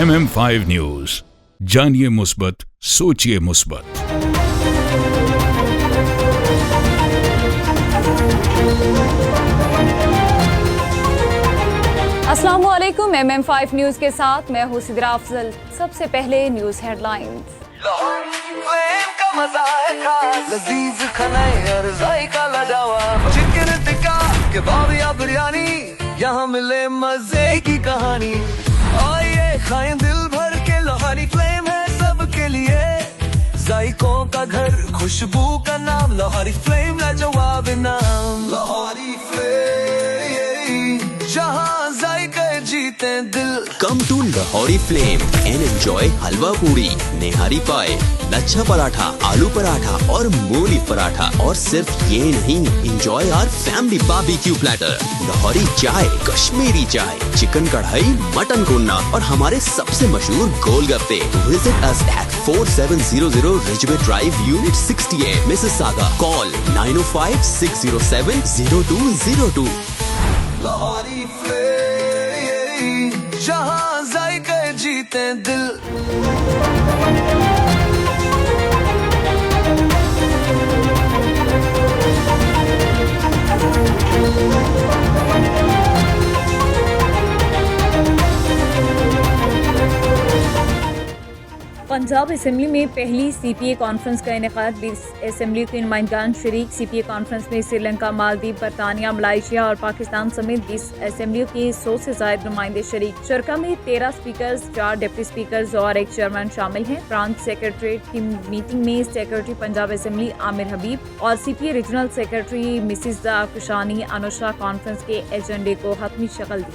MM5 news, जानिए मुस्बत, सोचिए मुस्बत। अस्सलाम वालेकुम। MM5 न्यूज के साथ मैं हूँ सिद्रा अफजल। सबसे पहले न्यूज हेडलाइंस। का मजा है खास, लजीज खाना और जायका लाजवाब, चिकन टिक्का कबाब या बिरयानी, यहाँ मिले मजे की कहानी। आइए खाएं दिल भर के, लोहारी फ्लेम है सबके लिए, जायकों का घर, खुशबू का नाम, लोहारी फ्लेम लाजवाब नाम। लोहारी फ्लेम, जहाँ जायके जीते दिल। Come to Lahori Flame and enjoy हलवा पूरी, नेहारी पाए, लच्छा पराठा, आलू पराठा और मूली पराठा। और सिर्फ ये नहीं, enjoy our family barbecue platter, Lahori चाय, कश्मीरी चाय, चिकन कढ़ाई, मटन कोन्ना और हमारे सबसे मशहूर गोलगप्पे। Visit us at 4700 Ridgeway Drive, Unit 68, Mississauga. Call 905-607-0202. Lahori flame, जहाँ जायके जीते दिल। पंजाब असेंबली में पहली CPA कॉन्फ्रेंस का इनेकाद। 20 असेंबली के नुमाइंदान शरीक। CPA कॉन्फ्रेंस में श्रीलंका, मालदीव, बरतानिया, मलाइशिया और पाकिस्तान समेत 20 असेंबलियों के 100 से ज्यादा नुमाइंदे शरीक। शरका में 13 स्पीकर्स, 4 डिप्टी स्पीकर्स और 1 चेयरमैन शामिल हैं। ब्रांच सेक्रेटरीट की मीटिंग में सेक्रेटरी पंजाब असेंबली आमिर हबीब और CPA regional secretary Mrs Kushani Anusha conference के एजेंडे को हतमी शक्ल दी।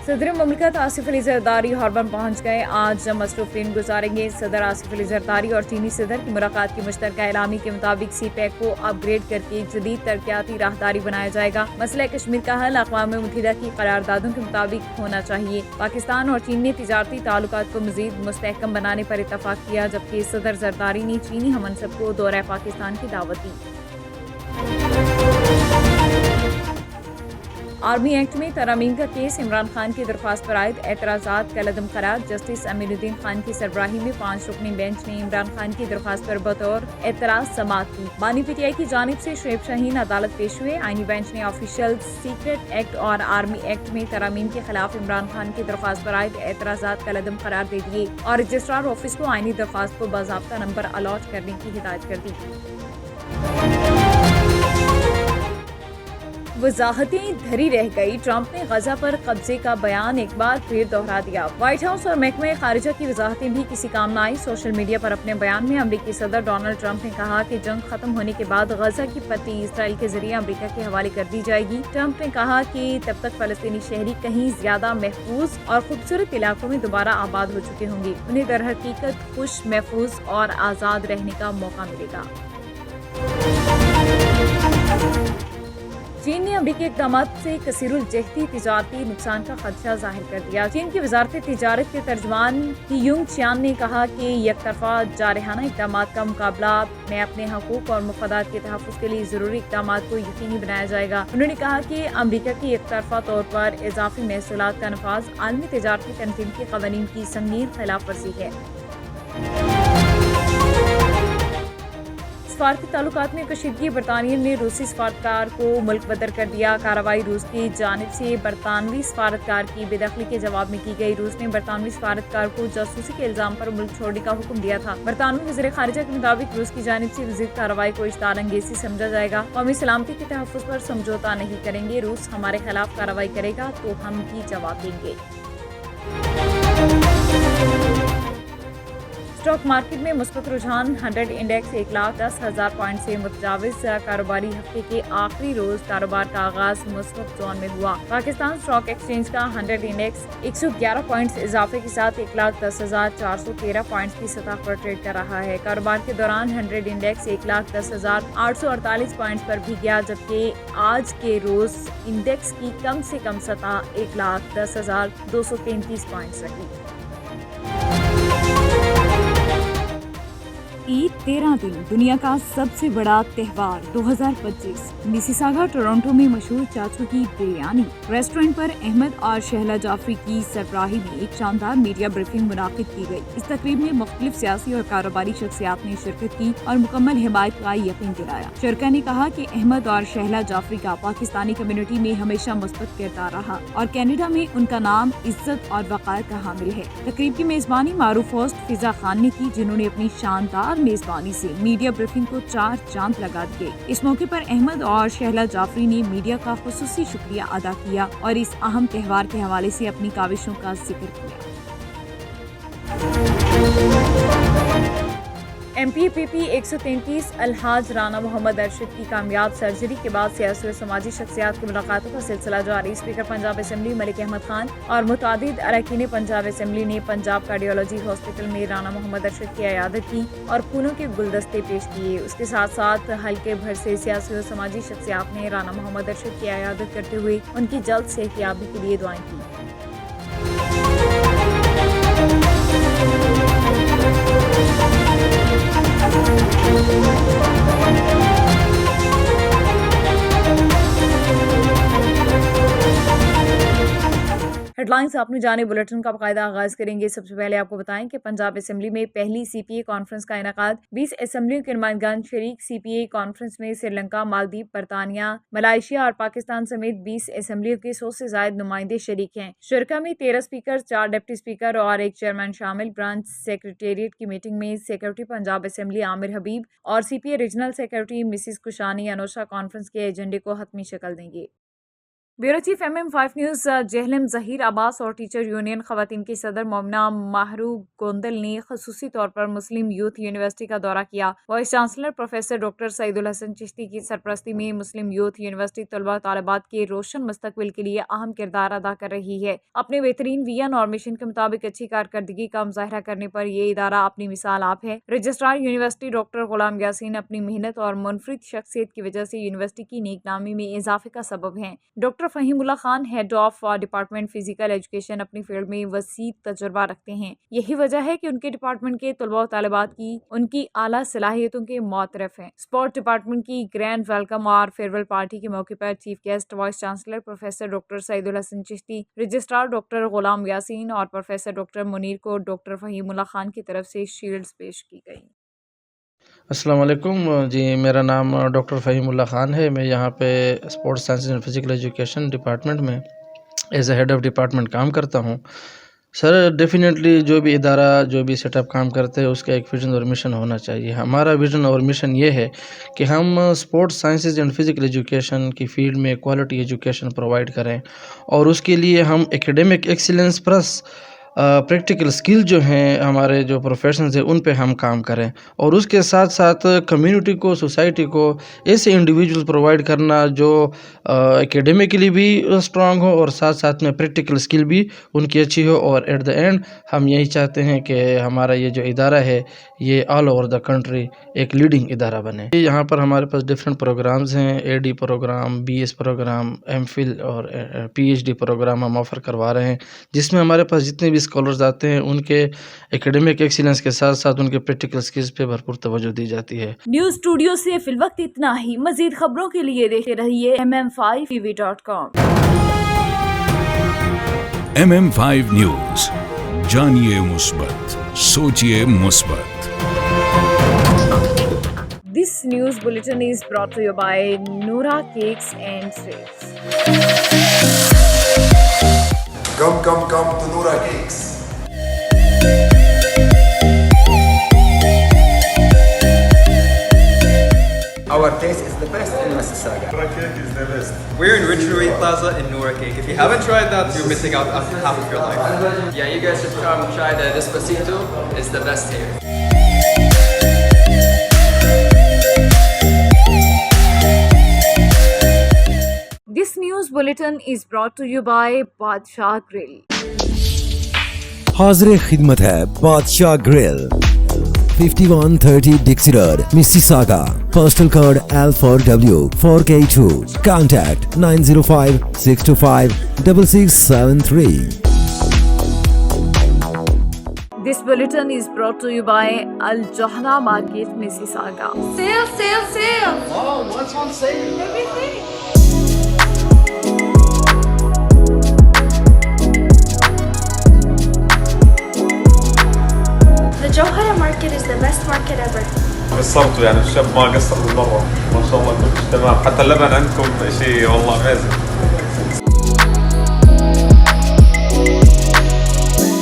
सदर मुमलिकत आसिफ अली जरदारी हॉर्बन पहुंच गए। आज मसरूफ दिन गुजारेंगे। सदर आसिफ अली जरदारी और चीनी सदर की मुलाकात की मुश्तरका एलामी के मुताबिक CPEC को अपग्रेड करके जदीद तरक्याती राहदारी बनाया जाएगा। मसला कश्मीर का हल अक़वाम मुत्तहिदा की करारदादों के मुताबिक होना चाहिए। पाकिस्तान और चीन ने तिजारती ताल्लुकात को मज़ीद मुस्तहकम बनाने पर इत्तफाक किया, जबकि सदर जरदारी ने चीनी हमनसब को दौरा पाकिस्तान की दावत दी। आर्मी एक्ट में तरमीम का केस। इमरान खान की दरख्वास्त पर आयद एतराज़ात कलअदम करार। जस्टिस अमीनुद्दीन खान की सरबराही में 5 रुकनी बेंच ने इमरान खान की दरख्वास्त पर बतौर एतराज़ समाअत की। बानी PTI की जानिब से शुएब शाहीन अदालत पेश हुए। आईनी बेंच ने ऑफिशियल सीक्रेट एक्ट और आर्मी एक्ट में तरमीम के खिलाफ इमरान खान की दरख्वास्त पर आयद एतराज़ात कलअदम करार दे दिए और रजिस्ट्रार ऑफिस को आईनी दरख्वास्त को बाज़ाब्ता नंबर अलॉट करने की हिदायत कर दी। वजाहतें धरी रह गई। ट्रंप ने गजा पर कब्जे का बयान एक बार फिर दोहरा दिया। व्हाइट हाउस और महकमे खारिजा की वजाहतें भी किसी काम न आई। सोशल मीडिया पर अपने बयान में अमरीकी सदर डोनाल्ड ट्रंप ने कहा कि जंग खत्म होने के बाद गजा की पट्टी इसराइल के जरिए अमरीका के हवाले कर दी जाएगी। ट्रंप ने कहा कि तब तक फलस्तीनी शहरी कहीं ज्यादा महफूज और खूबसूरत इलाकों में दोबारा आबाद हो चुके होंगे। उन्हें दर हकीकत खुश, महफूज और आजाद रहने का मौका मिलेगा। चीन ने अमरीकी इक़दाम से कसीरुल जहती तिजारती नुकसान का खदशा जाहिर कर दिया। चीन की वजारत तिजारत के तर्जमान यूंग चियान ने कहा कि यकतरफा जारहाना इक़दाम का मुकाबला में अपने हकूक़ और मफादात के तहफ़्फ़ुज़ के लिए ज़रूरी इक़दाम को यकीनी बनाया जाएगा। उन्होंने कहा कि अमरीका की एकतरफा तौर पर इजाफी महसूलात का नफाज आलमी तिजारती तनज़ीम के क़वानीन की संगीन खिलाफ वर्जी है। सफारती ताल्लुकात में कशीदगी। बरतानिया ने रूसी सफारतकार को मुल्क बदर कर दिया। कार्रवाई रूस की जानिब से बरतानवी सफारतकार की बेदखली के जवाब में की गई। रूस ने बरतानवी सफारतकार को जासूसी के इल्जाम पर मुल्क छोड़ने का हुक्म दिया था। बरतानवी वज़ीर ख़ारिजा के मुताबिक रूस की जानिब से मज़ीद कार्रवाई को इश्तार अंगेज़ी समझा जाएगा। कौमी सलामती के तहफ़्फ़ुज़ पर समझौता नहीं करेंगे। रूस हमारे खिलाफ कार्रवाई करेगा तो हम भी जवाब देंगे। स्टॉक मार्केट में मुस्बत रुझान। 100 इंडेक्स 1,10,000 पॉइंट से मुतजाविज। कारोबारी हफ्ते के आखिरी रोज कारोबार का आगाज मुस्बत जोन में हुआ। पाकिस्तान स्टॉक एक्सचेंज का 100 इंडेक्स 111 पॉइंट्स इजाफे के साथ 1,10,413 पॉइंट्स की सतह पर ट्रेड कर रहा है। कारोबार के दौरान 100 इंडेक्स 1,10,848 पॉइंट्स पर भी गया, जबकि आज के रोज इंडेक्स की कम से कम सतह 1,10,233 पॉइंट्स रही। ईद 13 दिन, दुनिया का सबसे बड़ा त्योहार 2025। मिसिसागा टोरंटो में मशहूर चाचू की बिरयानी रेस्टोरेंट पर अहमद और शहला जाफरी की सरबराही में एक शानदार मीडिया ब्रीफिंग मुनाकिद की गई। इस तकरीब में मुख्तलिफ सियासी और कारोबारी शख्सियात ने शिरकत की और मुकम्मल हिमायत का यकीन दिलाया। शुरका ने कहा कि अहमद और शहला जाफरी का पाकिस्तानी कम्युनिटी में हमेशा मुस्बत किरदार रहा और कनाडा में उनका नाम इज्जत और वक़ार का हामिल है। तकरीब की मेजबानी मारूफ होस्ट फिजा खान ने की, जिन्होंने अपनी शानदार मेजबानी से मीडिया ब्रीफिंग को 4 चांद लगा दिए। इस मौके पर अहमद और शहला जाफरी ने मीडिया का खुसूसी शुक्रिया अदा किया और इस अहम त्योहार के हवाले से अपनी काविशों का जिक्र किया। MPPP 133 अलहाज राना मोहम्मद अरशद की कामयाब सर्जरी के बाद सियासी और समाजी शख्सियात की मुलाकातों का सिलसिला जारी। स्पीकर पंजाब असेंबली मलिक अहमद खान और मुतादिद अरकान पंजाब असेंबली ने पंजाब कार्डियोलॉजी हॉस्पिटल में राना मोहम्मद अरशद की इयादत की और फूलों के गुलदस्ते पेश किए। उसके साथ साथ हल्के भर से सियासी और समाजी शख्सियात ने राना मोहम्मद अरशद की इयादत करते हुए उनकी जल्द सेहतयाबी के लिए दुआएं की। हेडलाइंस आपने जाने बुलेटिन का बाकायदा आगाज करेंगे। सबसे पहले आपको बताएं कि पंजाब असेंबली में पहली CPA कॉन्फ्रेंस का इनेकाद। 20 असेंबलियों के नुमाइंदगान शरीक। CPA कॉन्फ्रेंस में श्रीलंका, मालदीव, बरतानिया, मलाइशिया और पाकिस्तान समेत 20 असेंबलियों के 100 से ज्यादा नुमाइंदे शरीक हैं। शुरका में 13 स्पीकर, 4 डिप्टी स्पीकर और 1 चेयरमैन शामिल। ब्रांच सेक्रेटेरिएट की मीटिंग में सेक्रेटरी पंजाब असेंबली आमिर हबीब और CPA regional secretary Mrs Kushani Anosha conference के एजेंडे को हतमी शक्ल देंगे। Bureau chief MM5 news Jhelum Zaheer Abbas और टीचर यूनियन खवातीन की सदर मोमिना माहरू गोंदल ने खसूसी तौर पर मुस्लिम यूथ यूनिवर्सिटी का दौरा किया। Vice chancellor professor doctor Saeedul Hasan Chishti की सरपरस्ती में मुस्लिम यूथ यूनिवर्सिटी तलबा तालिबात के रोशन मुस्तकबिल के लिए अहम किरदार अदा कर रही है। अपने बेहतरीन विजन और मिशन के मुताबिक अच्छी कारकर्दगी का मुजाहरा करने पर यह इदारा अपनी मिसाल आप है। Registrar university doctor Ghulam Yasin अपनी मेहनत और मुनफरिद शख्सियत की वजह से यूनिवर्सिटी की नेकनामी में इजाफे का सबब हैं। Doctor Fahimullah Khan head of department physical education अपनी फील्ड में वसी तजुर्बा रखते हैं। यही वजह है कि उनके डिपार्टमेंट के तलबा और तालिबात की उनकी आला सलाहियतों के मुतरफ हैं। स्पोर्ट डिपार्टमेंट की ग्रैंड वेलकम और फेयरवेल पार्टी के मौके पर chief guest vice chancellor professor doctor Saeedul Hasan Chishti, registrar doctor Ghulam Yaseen और प्रोफेसर डॉक्टर मुनीर को डॉक्टर फहीमुल्ला खान की तरफ से शील्ड्स पेश की गई। अस्सलाम वालेकुम जी, मेरा नाम डॉक्टर फहीमुल्ला ख़ान है। मैं यहाँ पे sports science and physical education department में as a head of department काम करता हूँ। सर, डेफिनेटली जो भी इदारा जो भी सेटअप काम करते हैं उसका एक विज़न और मिशन होना चाहिए। हमारा विज़न और मिशन ये है कि हम sports sciences and physical education की फील्ड में क्वालिटी एजुकेशन प्रोवाइड करें और उसके लिए हम academic excellence plus practical skill जो हैं हमारे जो प्रोफेशंस हैं उन पे हम काम करें और उसके साथ साथ कम्युनिटी को, सोसाइटी को ऐसे इंडिविजुअल प्रोवाइड करना जो एकेडमिकली भी स्ट्रांग हो और साथ साथ में प्रैक्टिकल स्किल भी उनकी अच्छी हो। और एट द एंड हम यही चाहते हैं कि हमारा ये जो इदारा है ये ऑल ओवर द कंट्री एक लीडिंग इदारा बने। यहाँ पर हमारे पास डिफरेंट प्रोग्राम्स हैं। AD program, BS program, MPhil और PhD प्रोग्राम हम ऑफ़र करवा रहे हैं, जिसमें हमारे पास जितने भी स्कॉलर्स आते हैं उनके एकेडमिक एक्सीलेंस के साथ साथ उनके प्रैक्टिकल स्किल्स पे भरपूर तवज्जो दी जाती है। न्यूज़ स्टूडियो से फिलवक्त इतना ही। मजीद खबरों के लिए देखते रहिए MM5TV.com। MM5 न्यूज़, जानिए मुस्बत, सोचिए मुस्बत। This news bulletin is brought to you by Noora Cakes and Sweets. Come to Noora Cakes. Our taste is the best in Mississauga. Noora Cake is the best. We're in Ridgeway Plaza in Noora Cake. If you haven't tried that, you're missing out on half of your life. Yeah, you guys should come try the Despacito. It's the best here. This news bulletin is brought to you by Badshah Grill. हाज़िर खिदमत है बादशाह grill, 5130 Dixie Road, Mississauga. Postal code L4W 4K2. Contact 905-625-6673. This bulletin is brought to you by Al Johna Market, Mississauga. Sale, sale, sale! Oh, what's on sale? Everything! The Johara market is the best market ever. قصرتوا يعني الشاب ما قصر بالمرة ما شاء الله كلش تمام حتى اللبن عندكم شيء والله amazing